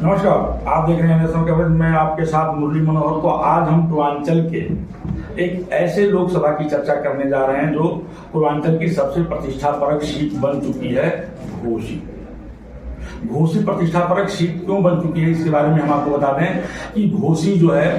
नमस्कार, आप देख रहे हैं नेशनल कवरेज में आपके साथ मुरली मनोहर। तो आज हम पूर्वांचल के एक ऐसे लोकसभा की चर्चा करने जा रहे हैं जो पूर्वांचल की सबसे प्रतिष्ठापरक सीट बन चुकी है, घोसी। घोसी प्रतिष्ठापरक सीट क्यों बन चुकी है, इसके बारे में हम आपको बता दें कि घोसी जो है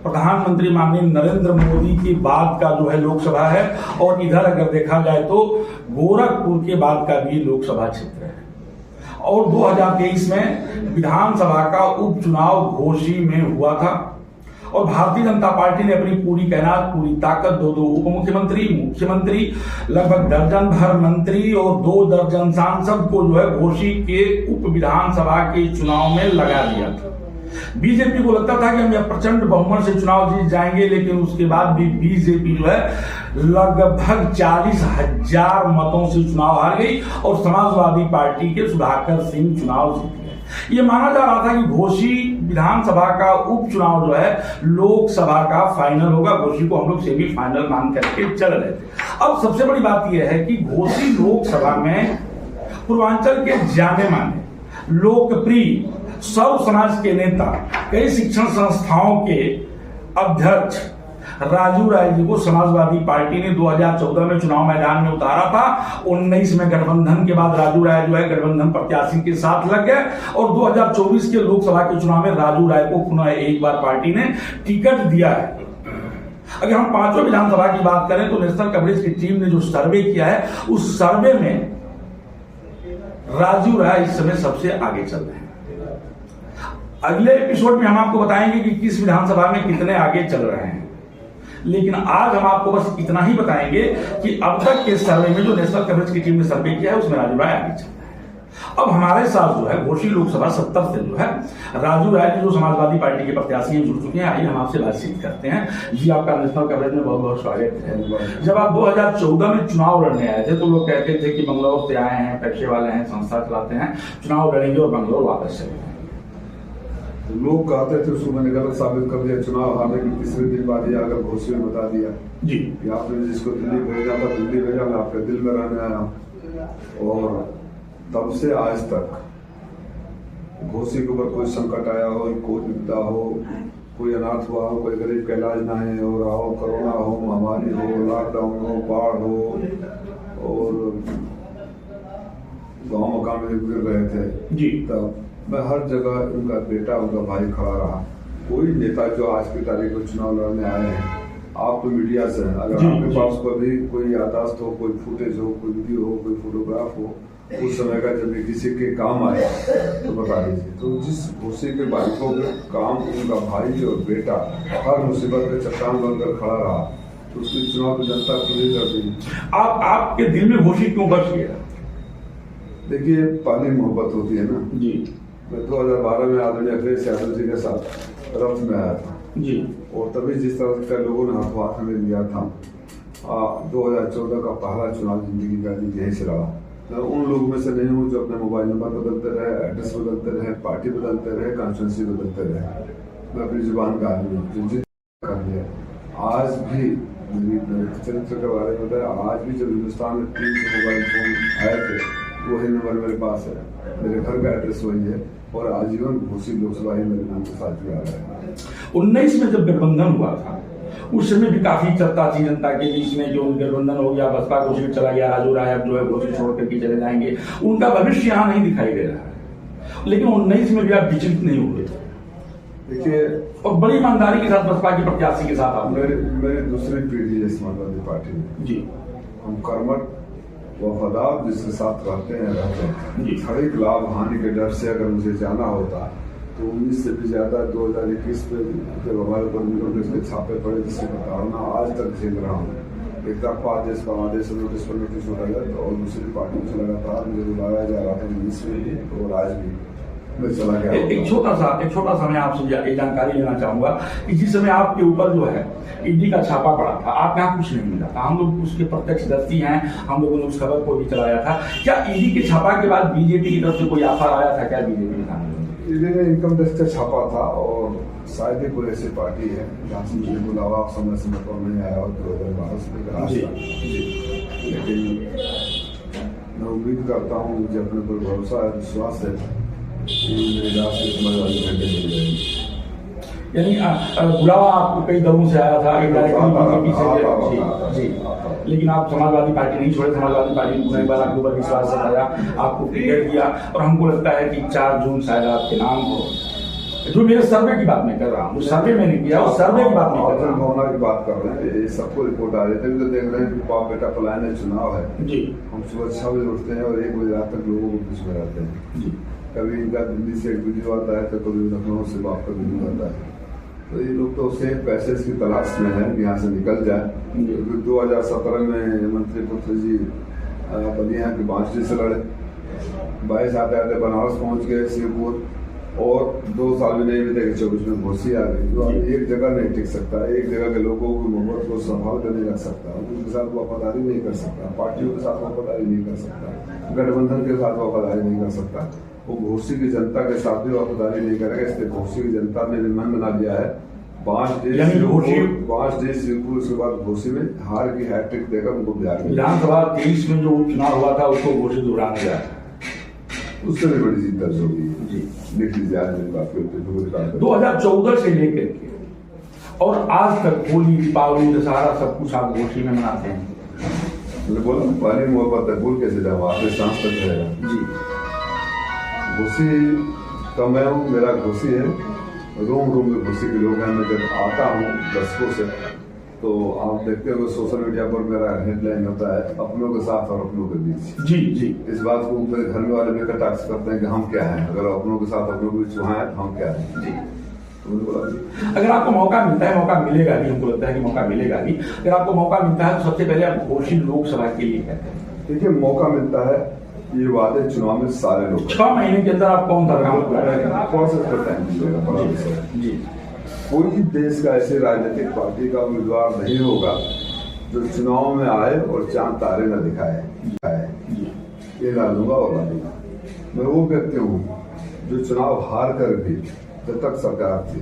प्रधानमंत्री माननीय नरेंद्र मोदी के बाद का जो है लोकसभा है, और इधर अगर देखा जाए तो गोरखपुर के बाद का भी लोकसभा क्षेत्र है। और 2023 में विधानसभा का उपचुनाव घोसी में हुआ था, और भारतीय जनता पार्टी ने अपनी पूरी कैनात, पूरी ताकत, दो उप मुख्यमंत्री, मुख्यमंत्री, लगभग दर्जन भर मंत्री और 2 दर्जन सांसद को जो है घोसी के उप विधानसभा के चुनाव में लगा दिया था। बीजेपी को लगता था कि हम यह प्रचंड बहुमत से चुनाव जीत जाएंगे, लेकिन उसके बाद भी बीजेपी जो है लगभग 40,000 मतों से चुनाव हार गई और समाजवादी पार्टी के सुधाकर सिंह चुनाव जीत गए। ये माना जा रहा था कि घोसी विधानसभा का उपचुनाव जो है लोकसभा का फाइनल होगा। घोसी को हम लोग सेमीफाइनल मान करके चल रहे थे। अब सबसे बड़ी बात यह है कि घोसी लोकसभा में पूर्वांचल के जाने माने, लोकप्रिय, सर्व समाज के नेता, कई शिक्षण संस्थाओं के अध्यक्ष राजू राय जी को समाजवादी पार्टी ने 2014 में चुनाव मैदान में उतारा था। 19 में गठबंधन के बाद राजू राय जो है गठबंधन प्रत्याशी के साथ लग गए, और 2024 के लोकसभा के चुनाव में राजू राय को पुनः एक बार पार्टी ने टिकट दिया है। अगर हम 5वें विधानसभा की बात करें तो नेशनल कवरेज की टीम ने जो सर्वे किया है, उस सर्वे में राजू राय इस समय सबसे आगे चल रहे हैं। अगले एपिसोड में हम आपको बताएंगे कि किस विधानसभा में कितने आगे चल रहे हैं, लेकिन आज हम आपको बस इतना ही बताएंगे कि अब तक के सर्वे में जो नेशनल कवरेज की टीम ने सर्वे किया है उसमें राजू राय आगे चल रहा है। अब हमारे साथ जो है घोसी लोकसभा 70 से जो है राजू राय जी जो समाजवादी पार्टी के प्रत्याशी हैं जुड़ चुके हैं। आइए हम आपसे बातचीत करते हैं। जी, आपका नेशनल कवरेज में बहुत बहुत स्वागत है। जब आप 2014 में चुनाव लड़ने आए थे तो लोग कहते थे कि बंगलौर से आए हैं, पैसे वाले हैं, संस्था चलाते हैं, चुनाव लड़ेंगे और बंगलौर वापस चले जाएंगे। लोग कहते थे, उसको मैंने गलत साबित कर दिया। चुनाव हारने की तीसरे दिन बाद ही आकर घोसी में बता दिया जी कि आपने जिसको दिल्ली भेजा था दिल्ली भेजा, मैं आपके दिल में रहने आया। और तब से आज तक घोसी के ऊपर कोई संकट आया हो, कोई विपदा हो, कोई अनाथ हुआ हो, कोई गरीब का इलाज नहीं हो रहा हो, कोरोना हो, महामारी हो, लॉकडाउन हो, बाढ़ हो, और गाँव मकान में गुजर रहे थे जी, तब मैं हर जगह उनका बेटा, उनका भाई खड़ा रहा। कोई नेता जो आज की तारीख में चुनाव लड़ने आए हैं, आप तो मीडिया से हैं, अगर आपके पास कभी कोई याददाश्त हो, कोई फुटेज हो, कोई वीडियो हो, कोई फोटोग्राफ हो उस समय का, जब किसी के काम आए तो बता दीजिए। तो जिस घोसी के बाइकों के काम उनका भाई और बेटा हर मुसीबत में चट्टान बनकर खड़ा रहा, तो उसकी चुनाव तो जनता पूरी कर दी। आपके दिल में घोसी क्यों बस गया? देखिए, पहली मोहब्बत होती है ना जी। मैं 2012 में आदरणीय अखिलेश यादव जी के साथ रथ में आया था जी, और तभी जिस तरह के लोगों ने हाथों हाथ में लिया था, 2014 का पहला चुनाव जिंदगी का यही से लड़ा। मैं उन लोगों में से नहीं हूँ जो अपने मोबाइल नंबर बदलते रहे, एड्रेस बदलते रहे, पार्टी बदलते रहे, कॉन्स्टिट्यूंसी बदलते रहे। मैं अपनी जुबान का आदमी हूँ जो जिद कर लिया। आज भी मेरे चरित्र के बारे में बताया, आज भी जब हिंदुस्तान में 300 मोबाइल फोन आए थे वही नंबर मेरे पास है, मेरे घर का एड्रेस वही है, और आजीवन घोसी लोकसभा ही मेरे नाम के साथ जुड़ा है। 19 में जब गठबंधन हुआ था उस समय भी काफी चर्चा थी जनता के बीच में, जो गठबंधन हो गया, बसपा को सीट चला गया, राजू राय अब जो है घोसी छोड़ करके चले जाएंगे, उनका भविष्य यहाँ नहीं दिखाई दे रहा है। लेकिन 19 में भी आप विचलित नहीं हुए थे। देखिए, और बड़ी ईमानदारी के साथ बसपा की प्रत्याशी के साथ आप मेरी दूसरी पीढ़ी है समाजवादी पार्टी में जी। हम कर्मठ वफादार जिसके साथ रहते हैं। हर एक लाभ हानि के डर से अगर मुझे जाना होता तो 19 से भी ज्यादा 2021 में जब हमारे ऊपर नोटिस के छापे पड़े, जिससे प्रताड़ना आज तक झेल रहा हूँ। एक तरफ आदेश पर आदेश, नोटिस पर नोटिस हो रहा है, और दूसरी पार्टी से लगातार मुझे बुलाया जा रहा था 19 में भी, और आज भी मैं चला गया। एक छोटा सा मैं आपसे ये जानकारी लेना चाहूंगा कि जिस समय आपके ऊपर जो है ईडी का छापा पड़ा था, आप यहाँ कुछ नहीं मिला था, हम लोग उसके प्रत्यक्षदर्शी हैं, हम लोगों ने उस खबर को भी चलाया था। क्या ईडी के छापा के बाद बीजेपी की तरफ से कोई ऑफर आया था क्या? बीजेपी ईडी ने इनकम टैक्स का छापा था, और शायद ही कोई ऐसी पार्टी है जहाँ से मुझे बुलावा समय समय पर नहीं आया हो 2012 से लेकर आज तक। लेकिन मैं उम्मीद करता हूँ, मुझे अपने पर भरोसा है, विश्वास है मेरी राष्ट्रीय समाजवादी घंटे मिल जाएगी। यानी बुलावा आपको कई दलों से आया था, बीजेपी से जी, लेकिन आप समाजवादी पार्टी नहीं छोड़े। समाजवादी पार्टी ने एक बार आपके ऊपर विश्वास जताया, आपको टिकट दिया, और हमको लगता है कि 4 जून शायद आपके नाम हो। जो मेरे सर्वे की बात मैं कर रहा हूँ, सर्वे मैंने किया, उस सर्वे की बात नहीं कर रहा हूँ, भावना की बात कर रहे हैं। ये सबको रिपोर्ट आ रही है, तो देख रहे हैं कि बाप बेटा पलायन है, चुनाव है जी। हम सुबह 6 बजे उठते हैं और 1 बजे रात तक लोगों को बीच में रहते हैं जी। कभी इनका दिल्ली से एक वीडियो आता है, तो कभी लखनऊ से बाप का वीडियो आता है। तो ये लोग तो सेफ पैसेज की तलाश में है, यहाँ से निकल जाए। 2017 में मंत्री पुत्र जी बलिया के बांसडी से लड़े, 22 आते आते बनारस पहुंच गए, शिवपुर, और 2 साल भी नहीं बीते कि 24 में घोसी आ गई। तो एक जगह नहीं टिक सकता, एक जगह के लोगों की मोहब्बत को संभाल कर नहीं रख सकता, उनके साथ वफादारी नहीं कर सकता, पार्टियों के साथ वफादारी नहीं कर सकता, गठबंधन के साथ वफादारी नहीं कर सकता। वो घोसी की जनता के साथ भी वफादारी नहीं करेगा, इसलिए घोसी की जनता ने मन बना लिया है 5 डे शिवपुर, उसके बाद घोसी में हार की हैट्रिक देकर उनको बिहार में विधानसभा 23 में जो उपचुनाव हुआ था उसको घोषित दोहराने गया, उससे भी बड़ी जीत दर्ज होगी जी। लिख लीजिए आज मेरी बात करते 2014 से लेकर के और आज तक होली, दीपावली, दशहरा सब कुछ आप घोसी में मनाते हैं। मैंने बोला पहली मोहब्बत है, भूल कैसे जाऊँ, आपके सांस तक रहेगा जी। घोसी का मैं हूँ, मेरा घोसी है, रूम रूम में घोसी के लोग हैं। मैं जब आता हूँ दशकों से, तो आप देखते हो सोशल मीडिया पर मेरा हेडलाइन होता है अपनों के साथ और अपनों के बीच। जी जी। इस बात को मेरे घर में वाले भी कटाक्ष करते हैं कि हम क्या हैं, अगर अपनों के साथ अपनों के बीच वहाँ है तो हम क्या है जी। अगर आपको मौका मिलता है, मौका मिलेगा भी, हमको लगता है कि मौका मिलेगा भी, अगर आपको मौका मिलता है तो सबसे पहले आप घोसी लोकसभा के लिए कहते हैं। देखिए मौका मिलता है, ये वादे चुनाव में सारे लोग 6 महीने के अंदर आप कौन सा काम प्रोसेस पर टाइम मिलेगा बड़ा विषय जी। कोई देश का ऐसे राजनीतिक पार्टी का उम्मीदवार नहीं होगा जो चुनाव में आए और चांद तारे न दिखाए ये ला दूंगा और ला दूंगा। मैं वो व्यक्ति हूँ जो चुनाव हार कर भी जब तक सरकार थी,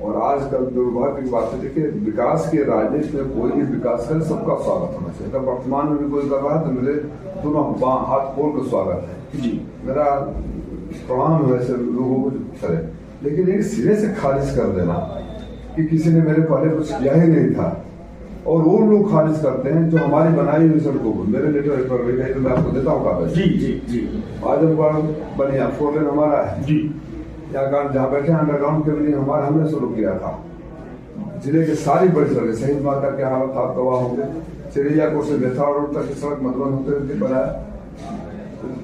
और आजकल दुर्भाग्य की बात है, देखिए विकास के राजनीति में कोई भी विकास करे सबका स्वागत होना चाहिए। अगर वर्तमान में भी कोई कर रहा है तो मेरे दोनों हाथ खोल कर स्वागत है जी। मेरा प्रणाम है ऐसे लोगों को करे, लेकिन एक सिरे से खारिज कर देना कि किसी ने मेरे पहले कुछ किया ही नहीं था, और वो लोग खारिज करते हैं जो हमारी बनाई हुई सड़कों को। मेरे लेटर पर भी गई तो मैं आपको देता हूँ कागज जी जी जी। आजमगढ़ बनिया 4 लेन हमारा है जी, यहाँ जहाँ बैठे अंडरग्राउंड के लिए हमने शुरू किया था। जिले के सारी बड़ी सड़कें, शहीद माता के हालत आप गवाह होंगे, चिड़ियाकोट से बेथा रोड तक की सड़क मधुबन होते हुए बनाया,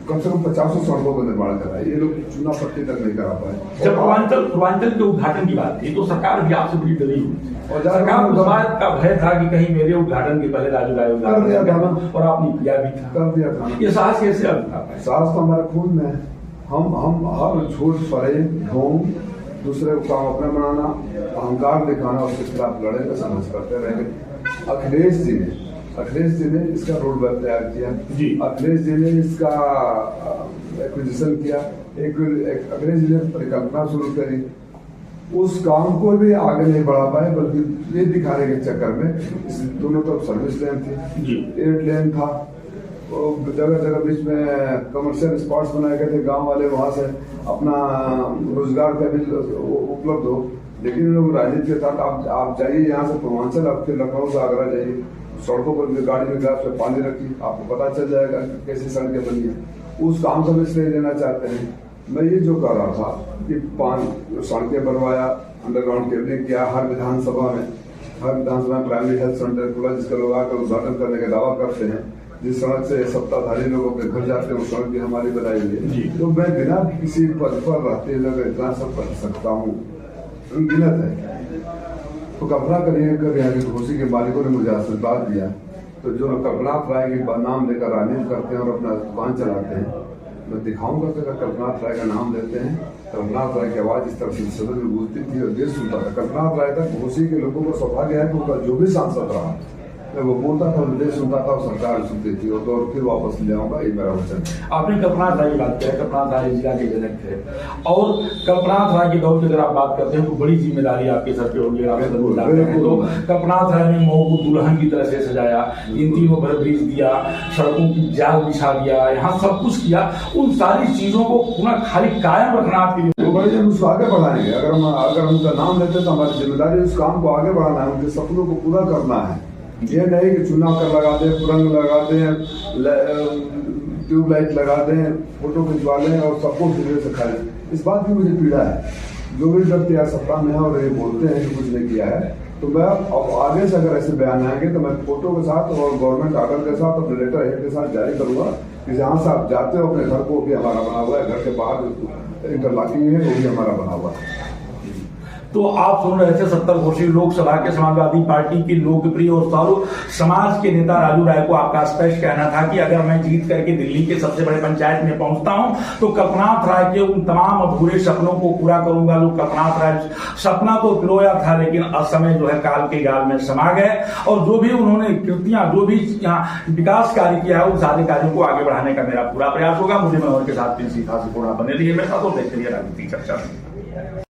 कम से कम 50 सड़कों का निर्माण करा है। ये लोग चुनाव पट्टी तक नहीं करा पाए। जब पूर्वांचल के उद्घाटन की बात थी तो सरकार भी आपसे बड़ी डरी हुई थी, और सरकार को बात का भय था कि कहीं मेरे उद्घाटन के पहले राजू राय कर दिया था, और आपने किया भी था, कर दिया था। ये साहस कैसे अब था? साहस तो हमारे खून में है। हम हर झूठ फरेब ढोंग दूसरे को काम अपना बनाना, अहंकार दिखाना, उसके खिलाफ लड़े संघर्ष करते रहेंगे। अखिलेश जी ने इसका रोड मैप तैयार किया जी। अखिलेश जी ने इसका एक्विजिशन किया, अखिलेश जी ने परिकल्पना शुरू करी, उस काम को भी आगे नहीं बढ़ा पाए, बल्कि ये दिखाने के चक्कर में दोनों तरफ सर्विस लेन थी, 8 लेन था, जगह जगह बीच में कमर्शियल स्पॉट्स बनाए गए थे, गांव वाले वहां से अपना रोजगार का भी उपलब्ध हो। लेकिन लोग राजनीति के साथ आप जाइए यहाँ से पूर्वांचल, आपके लखनऊ से आगरा जाइए, सड़कों पर गाड़ी में गैस पे पानी रखी, आपको पता चल जाएगा कैसी सड़कें बनी है। उस काम का भी श्रेय लेना चाहते हैं। मैं ये जो कर रहा था कि 5 सड़कें बनवाया, अंडरग्राउंड केबलिंग किया, हर विधानसभा में प्राइमरी हेल्थ सेंटर खुला, जिसका लोग आकर उद्घाटन करने का दावा करते हैं। जिस सड़क से सत्ताधारी लोगों के घर जाते हैं, वो सड़क भी हमारी बनाई हुई है। तो मैं बिना किसी पद पर रहते हुए इतना सब कर सकता हूँ, गिनत है। तो कल्पना करिए कभी यहाँ की घोसी के मालिकों ने मुझे आशीर्वाद दिया, तो जो कल्पनाथ राय के नाम लेकर राजनीति करते हैं और अपना दुकान चलाते हैं, मैं दिखाऊंगा कि कल्पनाथ राय का नाम लेते हैं। कल्पनाथ राय की आवाज इस तरह से सदन में गूंजती थी और देश सुनता था। कल्पनाथ राय तक घोसी के लोगों को सौभाग्य है कि उनका जो भी सांसद रहा मैं वो बोलता था, विदेश सुनता था और सरकार सुनती थी, और तो फिर वापस ले आऊंगा, ये मेरा वचन है। आपने कल्पनाथ राय की बात की है। कल्पनाथ राय जिला के जनक थे, और कल्पनाथ राय के दौर की अगर आप बात करते हैं तो बड़ी जिम्मेदारी आपके सर पे होगी। तो कल्पनाथ राय ने मऊ को दुल्हन की तरह से सजाया, इन तीनों पर ब्रिज दिया, सड़कों की जाल बिछा दिया, यहाँ सब कुछ किया। उन सारी चीजों को पुनः खाली कायम रखना आपके लिए, तो बड़े जन उसको आगे बढ़ाएंगे। अगर हम उनका नाम लेते तो हमारी जिम्मेदारी उस काम को आगे बढ़ाना है, उनके सपनों को पूरा करना है। ये नहीं कि चुनाव कर लगा दें, पुरंग लगा दें, ट्यूबलाइट लगा दें, फोटो खिंचवा लें और सबको फिर से खा लें। इस बात की मुझे पीड़ा है। जो भी व्यक्ति यार सत्ता में है और ये बोलते हैं कि कुछ नहीं किया है, तो मैं अब आगे से अगर ऐसे बयान आएंगे तो मैं फोटो के साथ और गवर्नमेंट ऑर्डर के साथ और लेटर हेड के साथ जारी करूंगा कि जहाँ से आप जाते हो अपने घर को भी हमारा बना हुआ है, घर के बाहर इंटरलॉकिंग है वो भी हमारा बना हुआ है। तो आप सुन रहे थे 70 वर्षीय लोकसभा के समाजवादी पार्टी के लोकप्रिय और सारू समाज के नेता राजू राय को आपका स्पष्ट कहना था कि अगर मैं जीत करके दिल्ली के सबसे बड़े पंचायत में पहुंचता हूं तो कल्पनाथ राय के उन तमाम अधूरे सपनों को पूरा करूंगा। जो कल्पनाथ राय सपना तो पिरोया था, लेकिन असमय जो है काल के गाल में समा गए, और जो भी उन्होंने कृतियां, जो भी विकास कार्य किया है, उन सारे कार्यों को आगे बढ़ाने का मेरा पूरा प्रयास होगा। मुझे मनोहर के साथ सीधा से पूरा बने रहिए मेरे साथ और देखते रहिए राजनीतिक चर्चा।